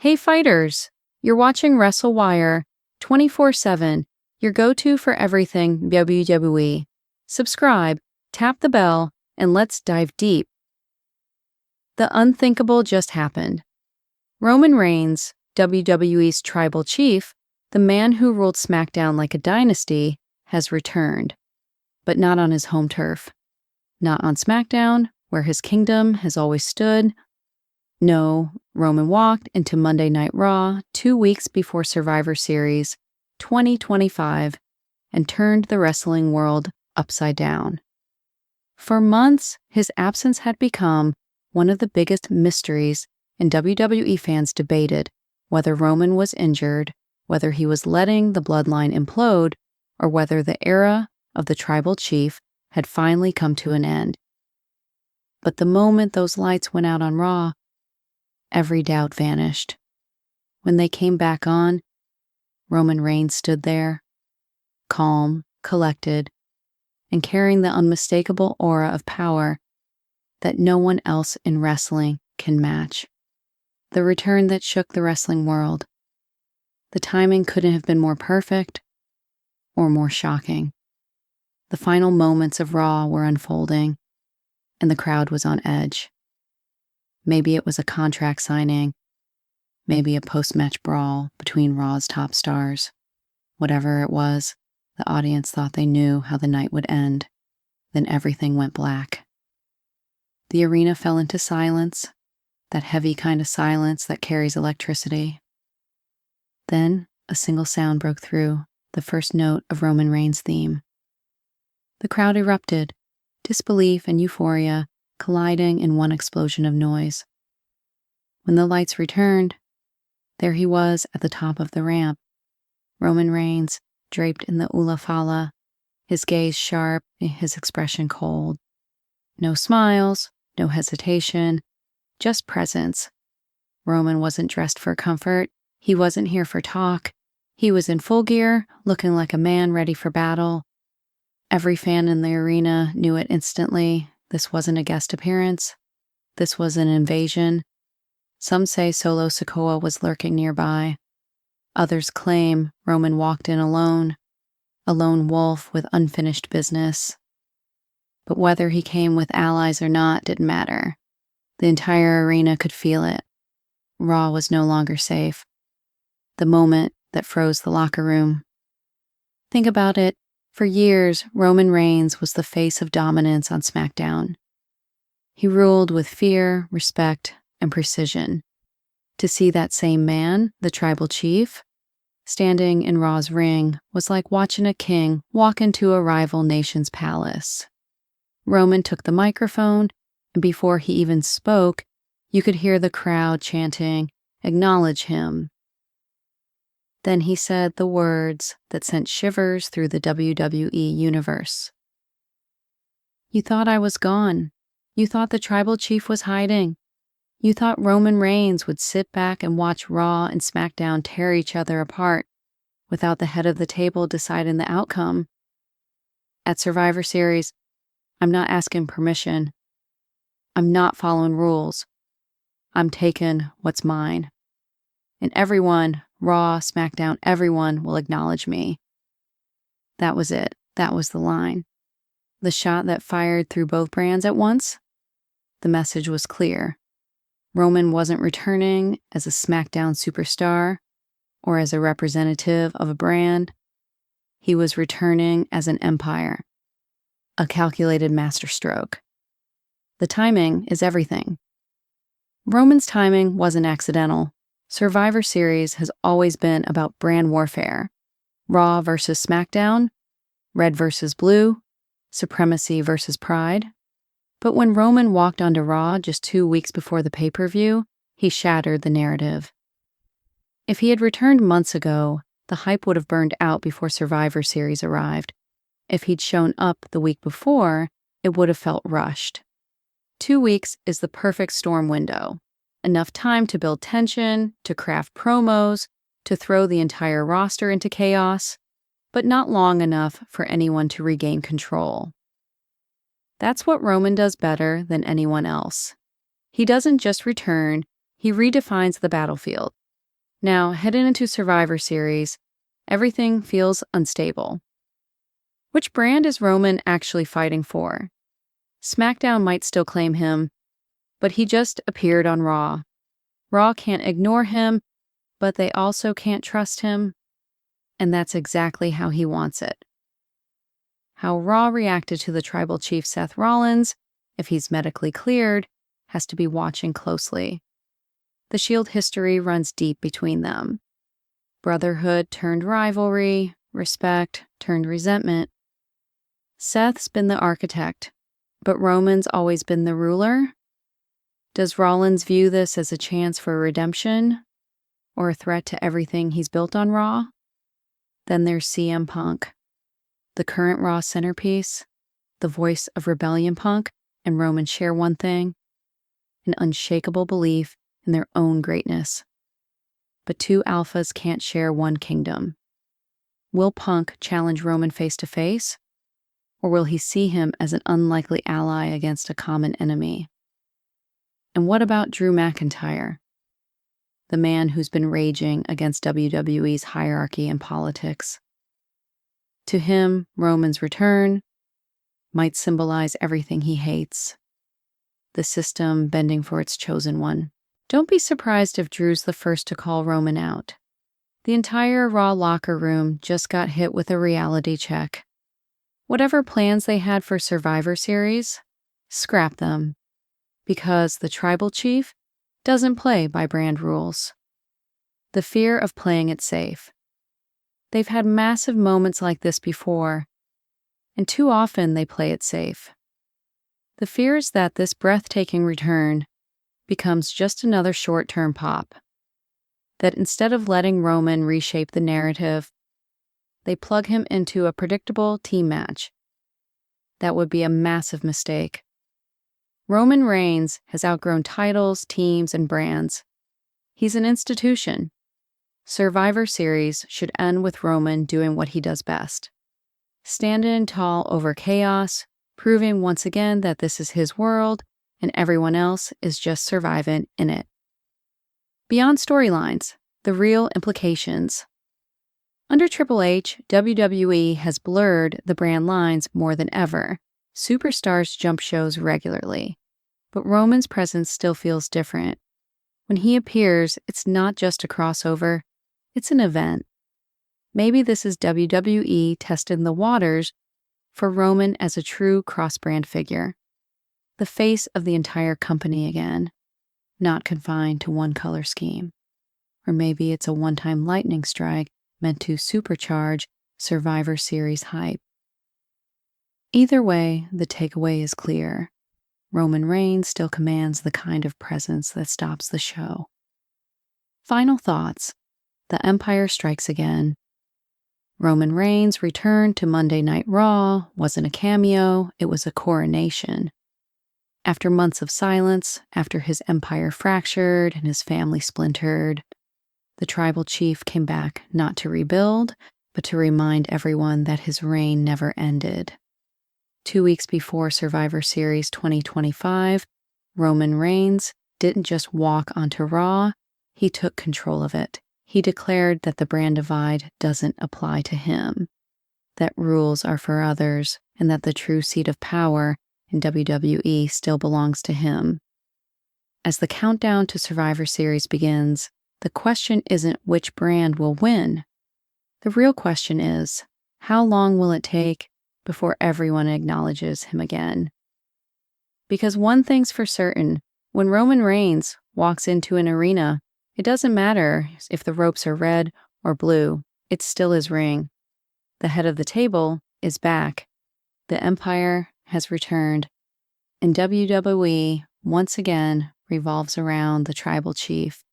Hey fighters! You're watching WrestleWire 24/7, your go-to for everything WWE. Subscribe, tap the bell, and let's dive deep. The unthinkable just happened. Roman Reigns, WWE's tribal chief, the man who ruled SmackDown like a dynasty, has returned. But not on his home turf. Not on SmackDown, where his kingdom has always stood. No, Roman walked into Monday Night Raw 2 weeks before Survivor Series 2025 and turned the wrestling world upside down. For months, his absence had become one of the biggest mysteries, and WWE fans debated whether Roman was injured, whether he was letting the bloodline implode, or whether the era of the tribal chief had finally come to an end. But the moment those lights went out on Raw, every doubt vanished. When they came back on, Roman Reigns stood there, calm, collected, and carrying the unmistakable aura of power that no one else in wrestling can match. The return that shook the wrestling world. The timing couldn't have been more perfect or more shocking. The final moments of Raw were unfolding, and the crowd was on edge. Maybe it was a contract signing, maybe a post-match brawl between Raw's top stars. Whatever it was, the audience thought they knew how the night would end. Then everything went black. The arena fell into silence, that heavy kind of silence that carries electricity. Then a single sound broke through, the first note of Roman Reigns' theme. The crowd erupted, disbelief and euphoria colliding in one explosion of noise. When the lights returned, there he was at the top of the ramp, Roman Reigns draped in the Ula Fala, his gaze sharp, his expression cold. No smiles, no hesitation, just presence. Roman wasn't dressed for comfort, he wasn't here for talk. He was in full gear, looking like a man ready for battle. Every fan in the arena knew it instantly. This wasn't a guest appearance. This was an invasion. Some say Solo Sikoa was lurking nearby. Others claim Roman walked in alone, a lone wolf with unfinished business. But whether he came with allies or not didn't matter. The entire arena could feel it. Raw was no longer safe. The moment that froze the locker room. Think about it. For years, Roman Reigns was the face of dominance on SmackDown. He ruled with fear, respect, and precision. To see that same man, the tribal chief, standing in Raw's ring was like watching a king walk into a rival nation's palace. Roman took the microphone, and before he even spoke, you could hear the crowd chanting, "Acknowledge him." Then he said the words that sent shivers through the WWE Universe. "You thought I was gone. You thought the tribal chief was hiding. You thought Roman Reigns would sit back and watch Raw and SmackDown tear each other apart without the head of the table deciding the outcome. At Survivor Series, I'm not asking permission. I'm not following rules. I'm taking what's mine. And everyone, Raw, SmackDown, everyone will acknowledge me." That was it. That was the line. The shot that fired through both brands at once. The message was clear. Roman wasn't returning as a SmackDown superstar or as a representative of a brand. He was returning as an empire. A calculated masterstroke. The timing is everything. Roman's timing wasn't accidental. Survivor Series has always been about brand warfare. Raw versus SmackDown, red versus blue, supremacy versus pride. But when Roman walked onto Raw just 2 weeks before the pay-per-view, he shattered the narrative. If he had returned months ago, the hype would have burned out before Survivor Series arrived. If he'd shown up the week before, it would have felt rushed. 2 weeks is the perfect storm window. Enough time to build tension, to craft promos, to throw the entire roster into chaos, but not long enough for anyone to regain control. That's what Roman does better than anyone else. He doesn't just return, he redefines the battlefield. Now, heading into Survivor Series, everything feels unstable. Which brand is Roman actually fighting for? SmackDown might still claim him, but he just appeared on Raw. Raw can't ignore him, but they also can't trust him, and that's exactly how he wants it. How Raw reacted to the tribal chief Seth Rollins, if he's medically cleared, has to be watching closely. The Shield history runs deep between them. Brotherhood turned rivalry, respect turned resentment. Seth's been the architect, but Roman's always been the ruler. Does Rollins view this as a chance for redemption or a threat to everything he's built on Raw? Then there's CM Punk, the current Raw centerpiece, the voice of rebellion. Punk and Roman share one thing, an unshakable belief in their own greatness. But two alphas can't share one kingdom. Will Punk challenge Roman face to face, or will he see him as an unlikely ally against a common enemy? And what about Drew McIntyre, the man who's been raging against WWE's hierarchy and politics? To him, Roman's return might symbolize everything he hates, the system bending for its chosen one. Don't be surprised if Drew's the first to call Roman out. The entire Raw locker room just got hit with a reality check. Whatever plans they had for Survivor Series, scrap them, because the tribal chief doesn't play by brand rules. The fear of playing it safe. They've had massive moments like this before, and too often they play it safe. The fear is that this breathtaking return becomes just another short-term pop. That instead of letting Roman reshape the narrative, they plug him into a predictable team match. That would be a massive mistake. Roman Reigns has outgrown titles, teams, and brands. He's an institution. Survivor Series should end with Roman doing what he does best. Standing tall over chaos, proving once again that this is his world and everyone else is just surviving in it. Beyond storylines, the real implications. Under Triple H, WWE has blurred the brand lines more than ever. Superstars jump shows regularly, but Roman's presence still feels different. When he appears, it's not just a crossover, it's an event. Maybe this is WWE testing the waters for Roman as a true cross-brand figure. The face of the entire company again, not confined to one color scheme. Or maybe it's a one-time lightning strike meant to supercharge Survivor Series hype. Either way, the takeaway is clear. Roman Reigns still commands the kind of presence that stops the show. Final thoughts. The Empire strikes again. Roman Reigns' return to Monday Night Raw wasn't a cameo, it was a coronation. After months of silence, after his empire fractured and his family splintered, the tribal chief came back not to rebuild, but to remind everyone that his reign never ended. 2 weeks before Survivor Series 2025, Roman Reigns didn't just walk onto Raw, he took control of it. He declared that the brand divide doesn't apply to him, that rules are for others, and that the true seat of power in WWE still belongs to him. As the countdown to Survivor Series begins, the question isn't which brand will win. The real question is, how long will it take before everyone acknowledges him again? Because one thing's for certain, when Roman Reigns walks into an arena, it doesn't matter if the ropes are red or blue, it's still his ring. The head of the table is back. The Empire has returned, and WWE once again revolves around the tribal chief.